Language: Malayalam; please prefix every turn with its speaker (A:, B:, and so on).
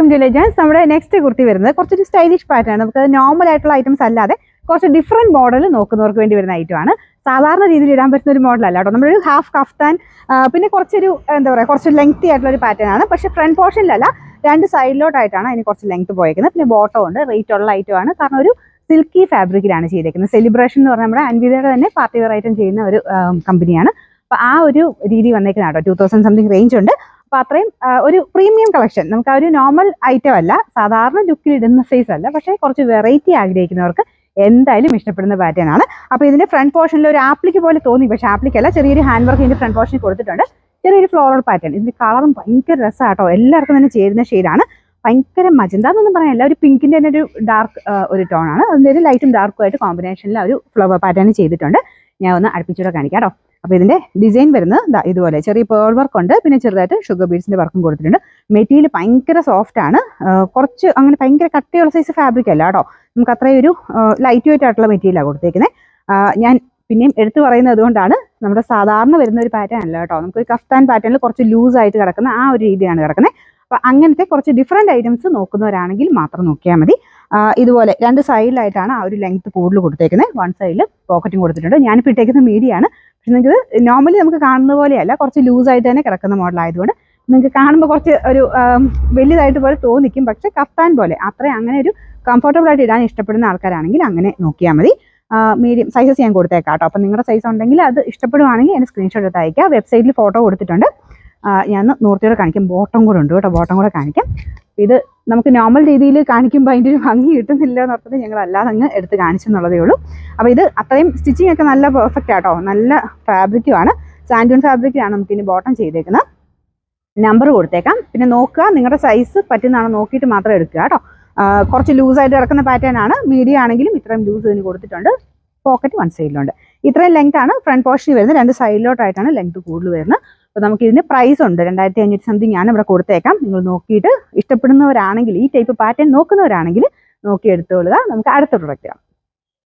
A: Welcome to Legends. നമ്മുടെ നെക്സ്റ്റ് കുർത്തി വരുന്നത് കുറച്ചൊരു സ്റ്റൈലിഷ് പാറ്റേൺ. നമുക്ക് നോർമൽ ആയിട്ടുള്ള ഐറ്റംസ് അല്ലാതെ കുറച്ച് ഡിഫറെന്റ് മോഡൽ നോക്കുന്നവർക്ക് വേണ്ടി വരുന്ന ഐറ്റമാണ്. സാധാരണ രീതിയിൽ ഇടാൻ പറ്റുന്ന ഒരു മോഡലല്ല കേട്ടോ. നമ്മളൊരു ഹാഫ് കഫ്താൻ, പിന്നെ കുറച്ചൊരു എന്താ പറയുക, കുറച്ച് ലെങ്തി ആയിട്ടുള്ള ഒരു പാറ്റേൺ ആണ്. പക്ഷേ ഫ്രണ്ട് പോർഷനിലല്ല, രണ്ട് സൈഡിലോട്ടായിട്ടാണ് അതിന് കുറച്ച് ലെങ്ത് പോയേക്കുന്നത്. പിന്നെ ബോട്ടം ഉണ്ട്, റേറ്റ് ഉള്ള ഐറ്റമാണ്. കാരണം ഒരു സിൽക്കി ഫാബ്രിക്കിലാണ് ചെയ്തേക്കുന്നത്. സെലിബ്രേഷൻ എന്ന് പറഞ്ഞാൽ നമ്മുടെ അൻവിതയുടെ തന്നെ പാർട്ടി വെയർ ഐറ്റം ചെയ്യുന്ന ഒരു കമ്പനിയാണ്. അപ്പോൾ ആ ഒരു രീതി വന്നേക്കുന്ന കേട്ടോ. 2000 സംതിങ് റേഞ്ച് ഉണ്ട്. അപ്പോൾ അത്രയും ഒരു പ്രീമിയം കളക്ഷൻ. നമുക്ക് ആ ഒരു നോർമൽ ഐറ്റം അല്ല, സാധാരണ ലുക്കിൽ ഇടുന്ന സൈസ് അല്ല, പക്ഷേ കുറച്ച് വെറൈറ്റി ആഗ്രഹിക്കുന്നവർക്ക് എന്തായാലും ഇഷ്ടപ്പെടുന്ന പാറ്റേൺ ആണ്. അപ്പോൾ ഇതിന്റെ ഫ്രണ്ട് പോർഷനിൽ ഒരു ആപ്ലിക്ക് പോലെ തോന്നി, പക്ഷേ ആപ്ലിക്കല്ല, ചെറിയൊരു ഹാൻഡ് വർക്ക് ഇതിന്റെ ഫ്രണ്ട് പോർഷനിൽ കൊടുത്തിട്ടുണ്ട്. ചെറിയൊരു ഫ്ലോറൽ പാറ്റേൺ. ഇതിന്റെ കളറും ഭയങ്കര രസമാട്ടോ, എല്ലാവർക്കും തന്നെ ചേരുന്ന ഷെയ്ഡാണ്. ഭയങ്കര മജന്ത എന്നൊന്നും പറയാനില്ല, ഒരു പിങ്കിന്റെ തന്നെ ഒരു ഡാർക്ക് ഒരു ടോൺ ആണ്. അതിന്റെ ഒരു ലൈറ്റും ഡാർക്കും ആയിട്ട് കോമ്പിനേഷനിൽ ഒരു ഫ്ലവർ പാറ്റേൺ ചെയ്തിട്ടുണ്ട്. ഞാൻ ഒന്ന് അടുപ്പിച്ചൂടെ കാണിക്കാം കേട്ടോ. അപ്പോൾ ഇതിന്റെ ഡിസൈൻ വരുന്നത് ഇതുപോലെ ചെറിയ പേൾ വർക്ക് ഉണ്ട്, പിന്നെ ചെറുതായിട്ട് ഷുഗർ ബീഡ്സിന്റെ വർക്കും കൊടുത്തിട്ടുണ്ട്. മെറ്റീരിയൽ ഭയങ്കര സോഫ്റ്റ് ആണ്. കുറച്ച് അങ്ങനെ ഭയങ്കര കട്ടിയുള്ള സൈസ് ഫാബ്രിക് അല്ല കേട്ടോ. നമുക്ക് അത്രയും ഒരു ലൈറ്റ് വെയിറ്റ് ആയിട്ടുള്ള മെറ്റീരിയലാണ് കൊടുത്തേക്കുന്നത്. ഞാൻ പിന്നെയും എടുത്തു പറയുന്നത് അതുകൊണ്ടാണ്, നമ്മുടെ സാധാരണ വരുന്ന ഒരു പാറ്റേൺ അല്ല കേട്ടോ. നമുക്കൊരു കഫ്താൻ പാറ്റേണിൽ കുറച്ച് ലൂസ് ആയിട്ട് കിടക്കുന്ന ആ ഒരു രീതിയാണ് കിടക്കുന്നത്. അപ്പോൾ അങ്ങനത്തെ കുറച്ച് ഡിഫറെൻറ്റ് ഐറ്റംസ് നോക്കുന്നവരാണെങ്കിൽ മാത്രം നോക്കിയാൽ മതി. ഇതുപോലെ രണ്ട് സൈഡിലായിട്ടാണ് ആ ഒരു ലെങ്ത് കൂടുതൽ കൊടുത്തേക്കുന്നത്. വൺ സൈഡിൽ പോക്കറ്റും കൊടുത്തിട്ടുണ്ട്. ഞാനിപ്പോൾ ഇട്ടേക്കുന്ന മീഡിയാണ്. പക്ഷെ നിങ്ങൾക്ക് നോർമലി നമുക്ക് കാണുന്ന പോലെയല്ല, കുറച്ച് ലൂസായിട്ട് തന്നെ കിടക്കുന്ന മോഡലായതുകൊണ്ട് നിങ്ങൾക്ക് കാണുമ്പോൾ കുറച്ച് ഒരു വലിയതായിട്ട് പോലെ തോന്നിക്കും. പക്ഷെ കഫ്താൻ പോലെ അത്രയും അങ്ങനെ ഒരു കംഫർട്ടബിൾ ആയിട്ട് ഇടാൻ ഇഷ്ടപ്പെടുന്ന ആൾക്കാരാണെങ്കിൽ അങ്ങനെ നോക്കിയാൽ മതി. മീഡിയം സൈസസ് ഞാൻ കൊടുത്തേക്കാം കേട്ടോ. അപ്പോൾ നിങ്ങളുടെ സൈസ് ഉണ്ടെങ്കിൽ അത് ഇഷ്ടപ്പെടുവാണെങ്കിൽ അതിന് സ്ക്രീൻഷോട്ട് എടുത്ത് അയക്കാം. വെബ്സൈറ്റിൽ ഫോട്ടോ കൊടുത്തിട്ടുണ്ട്. ഞാൻ നൂർത്തിയോടെ കാണിക്കാം. ബോട്ടം കൂടെ ഉണ്ട് കേട്ടോ, ബോട്ടം കൂടെ കാണിക്കാം. ഇത് നമുക്ക് നോർമൽ രീതിയിൽ കാണിക്കുമ്പോൾ അതിൻ്റെ ഒരു ഭംഗി കിട്ടുന്നില്ല എന്ന് പറഞ്ഞത് ഞങ്ങൾ അല്ലാതെ അങ്ങ് എടുത്ത് കാണിച്ചെന്നുള്ളതേ ഉള്ളൂ. അപ്പോൾ ഇത് അത്രയും സ്റ്റിച്ചിങ് ഒക്കെ നല്ല പെർഫെക്റ്റ് ആട്ടോ, നല്ല ഫാബ്രിക്കുമാണ്. സാൻഡൂൺ ഫാബ്രിക്കിലാണ് നമുക്ക് ഇനി ബോട്ടം ചെയ്തേക്കുന്നത്. നമ്പർ കൊടുത്തേക്കാം. പിന്നെ നോക്കുക, നിങ്ങളുടെ സൈസ് പറ്റുന്നതാണ് നോക്കിയിട്ട് മാത്രം എടുക്കുക കേട്ടോ. കുറച്ച് ലൂസായിട്ട് കിടക്കുന്ന പാറ്റേൺ ആണ്. മീഡിയം ആണെങ്കിലും ഇത്രയും ലൂസ് ഇതിന് കൊടുത്തിട്ടുണ്ട്. പോക്കറ്റ് വൺ സൈഡിലുണ്ട്. ഇത്രയും ലെങ്ത് ആണ് ഫ്രണ്ട് പോർഷനിൽ വരുന്നത്. രണ്ട് സൈഡിലോട്ടായിട്ടാണ് ലെങ്ത് കൂടുതൽ വരുന്നത്. അപ്പോൾ നമുക്ക് ഇതിന് പ്രൈസ് ഉണ്ട്, 2500 സംതിങ് ആണ് ഇവിടെ കൊടുത്തേക്കാം. നിങ്ങൾ നോക്കിയിട്ട് ഇഷ്ടപ്പെടുന്നവരാണെങ്കിൽ, ഈ ടൈപ്പ് പാറ്റേൺ നോക്കുന്നവരാണെങ്കിൽ നോക്കി എടുത്തുകൊള്ളുക. നമുക്ക് അടുത്ത പ്രൊഡക്റ്റ് കാണാം.